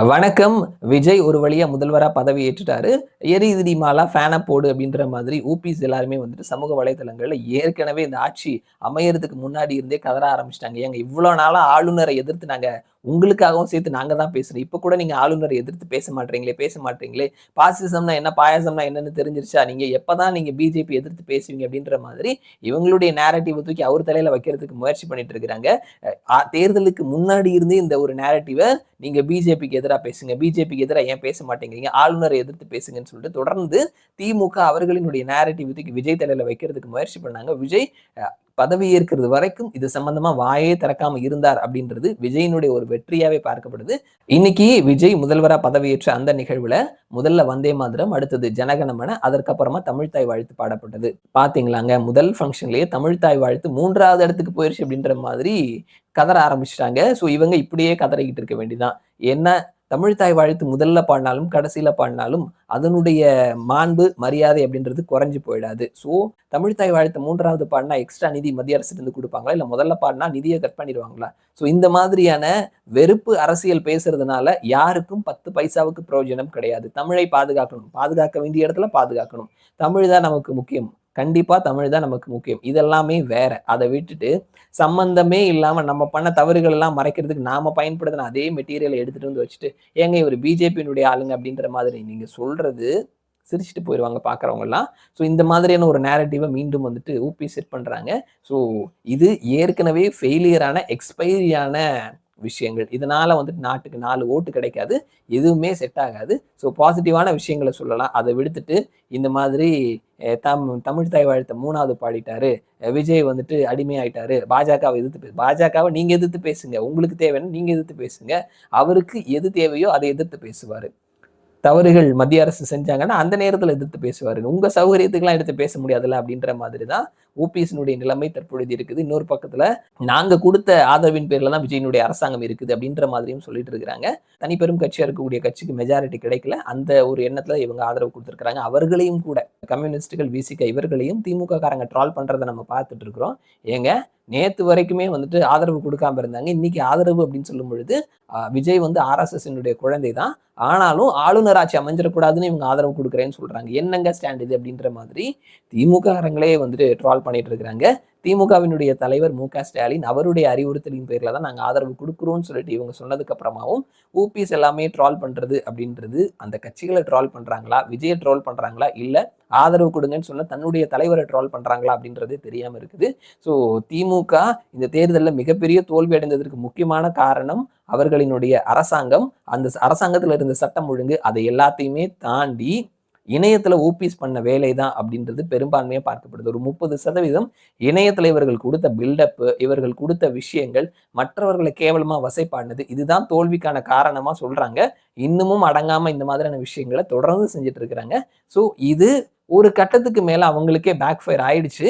வணக்கம். விஜய் ஒரு வழியா முதல்வரா பதவி ஏற்றுட்டாரு. "எரியுதுடி மாலா ஃபேன போடு" அப்படின்ற மாதிரி ஊபிஸ் எல்லாருமே வந்துட்டு சமூக வலைதளங்கள்ல ஏற்கனவே இந்த ஆட்சி அமையறதுக்கு முன்னாடி இருந்தே கதற ஆரம்பிச்சுட்டாங்க. "ஏங்க இவ்வளோ நாளா ஆளுநரை எதிர்த்து நாங்க உங்களுக்காகவும் சேர்த்து நாங்க தான் பேசுறோம். இப்ப கூட நீங்க ஆளுநரை எதிர்த்து பேச மாட்றீங்களே. பாசிசம்னா என்ன, பாயாசம்னா என்னன்னு தெரிஞ்சிருச்சா? நீங்க எப்பதான் நீங்க பிஜேபி எதிர்த்து பேசுவீங்க?" அப்படின்ற மாதிரி இவங்களுடைய நேரேட்டிவ தூக்கி அவர் தலையில வைக்கிறதுக்கு முயற்சி பண்ணிட்டு இருக்கிறாங்க. தேர்தலுக்கு முன்னாடி இருந்தே இந்த ஒரு நேரேட்டிவ நீங்க பிஜேபிக்கு எதிரா பேசுங்க. பிஜேபிக்கு எதிரா ஏன் பேச மாட்டேங்கிறீங்க? ஆளுநரை எதிர்த்து பேசுங்கன்னு சொல்லிட்டு தொடர்ந்து திமுக அவர்களினுடைய நேரேட்டிவ் தூக்கி விஜய் தலையில வைக்கிறதுக்கு முயற்சி பண்ணாங்க. விஜய் பதவி ஏற்கிறது வரைக்கும் இது சம்பந்தமா வாயே திறக்காம இருந்தார் அப்படின்றது விஜயினுடைய ஒரு வெற்றியாவே பார்க்கப்படுது. இன்னைக்கு விஜய் முதல்வரா பதவியேற்ற அந்த நிகழ்வுல முதல்ல வந்தே மாதரம், அடுத்தது ஜனகணமன, அதற்கப்புறமா தமிழ்த்தாய் வாழ்த்து பாடப்பட்டது. பாத்தீங்களாங்க, முதல் ஃபங்ஷன்லயே தமிழ்த்தாய் வாழ்த்து 3வது இடத்துக்கு போயிருச்சு அப்படின்ற மாதிரி கதற ஆரம்பிச்சுட்டாங்க. ஸோ இவங்க இப்படியே கதறிக்கிட்டு இருக்க வேண்டியதுதான். என்ன தமிழ்த்தாய் வாழ்த்து முதல்ல பாடினாலும், கடைசியில பாடினாலும் அதனுடைய மாண்பு, மரியாதை அப்படின்றது குறைஞ்சு போயிடாது. ஸோ தமிழ்த்தாய் வாழ்த்து 3வது பாடினா எக்ஸ்ட்ரா நிதி மத்திய அரசுலேருந்து குடுப்பாங்களா? இல்ல முதல்ல பாடினா நிதிய கட் பண்ணிருவாங்களா? ஸோ இந்த மாதிரியான வெறுப்பு அரசியல் பேசுறதுனால யாருக்கும் 10 பைசாவுக்கு பிரயோஜனம் கிடையாது. தமிழை பாதுகாக்கணும். பாதுகாக்க வேண்டிய இடத்துல பாதுகாக்கணும். தமிழ் தான் நமக்கு முக்கியம். கண்டிப்பா தமிழ் தான் நமக்கு முக்கியம். இதெல்லாமே வேற. அத விட்டுட்டு சம்பந்தமே இல்லாம நம்ம பண்ண தவறுகள் எல்லாம் மறைக்கிறதுக்கு நாம பயன்படுத்தின அதே மெட்டீரியல எடுத்துட்டு வந்து வச்சுட்டு, ஏங்க இவரு பிஜேபியினுடைய ஆளுங்க அப்படின்ற மாதிரி நீங்க சொல்றது சிரிச்சுட்டு போயிருவாங்க பார்க்குறவங்கலாம். ஸோ இந்த மாதிரியான ஒரு நேரேட்டிவ மீண்டும் வந்துட்டு ஊபி செட் பண்றாங்க. ஸோ இது ஏற்கனவே ஃபெயிலியர் ஆன, எக்ஸ்பைரி ஆன விஷயங்கள். இதனால வந்துட்டு நாட்டுக்கு 4 ஓட்டு கிடைக்காது. எதுவுமே செட் ஆகாது. ஸோ பாசிட்டிவான விஷயங்கள சொல்லலாம். அத விடுத்துட்டு இந்த மாதிரி தமிழ் தாய் வாழ்த்த 3வது பாடிட்டாரு. விஜய் வந்துட்டு அடிமையாயிட்டாரு. பாஜகவ எதிர்த்து பாஜகவ நீங்க எதிர்த்து பேசுங்க. உங்களுக்கு தேவைன்னா நீங்க எதிர்த்து பேசுங்க. அவருக்கு எது தேவையோ அத எதிர்த்து பேசுவாரு. தவறுகள் மத்திய அரசு செஞ்சாங்கன்னா, அந்த நேரத்துல எதிர்த்து பேசுவாருங்க. உங்க சௌகரியத்துக்குலாம் எடுத்து பேச முடியாதுல்ல அப்படின்ற மாதிரி தான் ஓபிஎஸ்னுடைய நிலைமை தற்பொழுது இருக்குது. இன்னொரு பக்கத்துல நாங்க குடுத்த ஆதரவின் பேர்ல தான் விஜயினுடைய அரசாங்கம் இருக்குது அப்படின்ற மாதிரியும் சொல்லிட்டு இருக்கிறாங்க. தனிப்பெரும் கட்சியா இருக்கக்கூடிய கட்சிக்கு மெஜாரிட்டி கிடைக்கல. அந்த ஒரு எண்ணத்துல இவங்க ஆதரவு குடுத்திருக்கிறாங்க. அவர்களையும் கூட கம்யூனிஸ்டுகள், விசிக இவர்களையும் திமுக காரங்க ட்ரால் பண்றத நம்ம பார்த்துட்டு இருக்கிறோம். ஏங்க நேத்து வரைக்குமே வந்துட்டு ஆதரவு குடுக்காம இருந்தாங்க. இன்னைக்கு ஆதரவு அப்படின்னு சொல்லும் பொழுது, விஜய் வந்து ஆர்எஸ்எஸ்னுடைய குழந்தை தான். ஆனாலும் ஆளுநர் ஆட்சி அமைஞ்சிடக்கூடாதுன்னு இவங்க ஆதரவு குடுக்குறேன்னு சொல்றாங்க. என்னங்க ஸ்டாண்ட் இது அப்படின்ற மாதிரி திமுககாரங்களே வந்துட்டு ட்ரால் பண்ணிட்டு இருக்கிறாங்க. திமுகவினுடைய தலைவர் மு.க. ஸ்டாலின் அவருடைய அறிவுறுத்தலின் பேர்ல தான் நாங்க ஆதரவு குடுக்குறோம்னு சொல்லிட்டு இவங்க சொன்னதுக்கு அப்புறமாவும் ஊபிஸ் எல்லாமே ட்ரால் பண்றது அப்படின்றது அந்த கட்சிகளை ட்ரால் பண்றாங்களா? விஜய ட்ரால் பண்றாங்களா? இல்ல ஆதரவு கொடுங்கன்னு சொன்ன தன்னுடைய தலைவரை ட்ரால் பண்றாங்களா? அப்படின்றதே தெரியாம இருக்குது. ஸோ திமுக இந்த தேர்தல்ல மிகப்பெரிய தோல்வி அடைந்ததற்கு முக்கியமான காரணம் அவர்களினுடைய அரசாங்கம். அந்த அரசாங்கத்துல இருந்த சட்டம் ஒழுங்கு அதை எல்லாத்தையுமே தாண்டி இணையத்துல ஓபிஎஸ் பண்ண வேலை தான் அப்படின்றது பெரும்பான்மையா பார்க்கப்படுது. ஒரு 30% இணையத்துல இவர்கள் கொடுத்த பில்டப், இவர்கள் கொடுத்த விஷயங்கள், மற்றவர்களை கேவலமா வசைபாடினது, இதுதான் தோல்விக்கான காரணமா சொல்றாங்க. இன்னமும் அடங்காம இந்த மாதிரியான விஷயங்கள தொடர்ந்து செஞ்சுட்டு இருக்கிறாங்க. ஸோ இது ஒரு கட்டத்துக்கு மேல அவங்களுக்கே பேக் ஃபயர் ஆயிடுச்சு.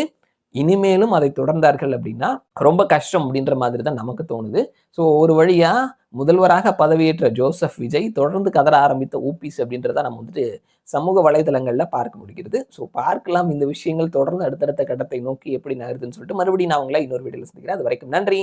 இனிமேலும் அதை தொடர்ந்தார்கள் அப்படின்னா ரொம்ப கஷ்டம் அப்படின்ற மாதிரி தான் நமக்கு தோணுது. ஸோ ஒரு வழியா முதல்வராக பதவியேற்ற ஜோசப் விஜய் தொடர்ந்து கதற ஆரம்பித்த ஊபிஸ் அப்படின்றத நம்ம வந்துட்டு சமூக வலைதளங்கள்ல பார்க்க முடிகிறது. ஸோ பார்க்கலாம் இந்த விஷயங்கள் தொடர்ந்து அடுத்தடுத்த கட்டத்தை நோக்கி எப்படி நகருதுன்னு சொல்லிட்டு மறுபடியும் நான் உங்களை இன்னொரு வீடியோல சந்திக்கிறேன். அது வரைக்கும் நன்றி.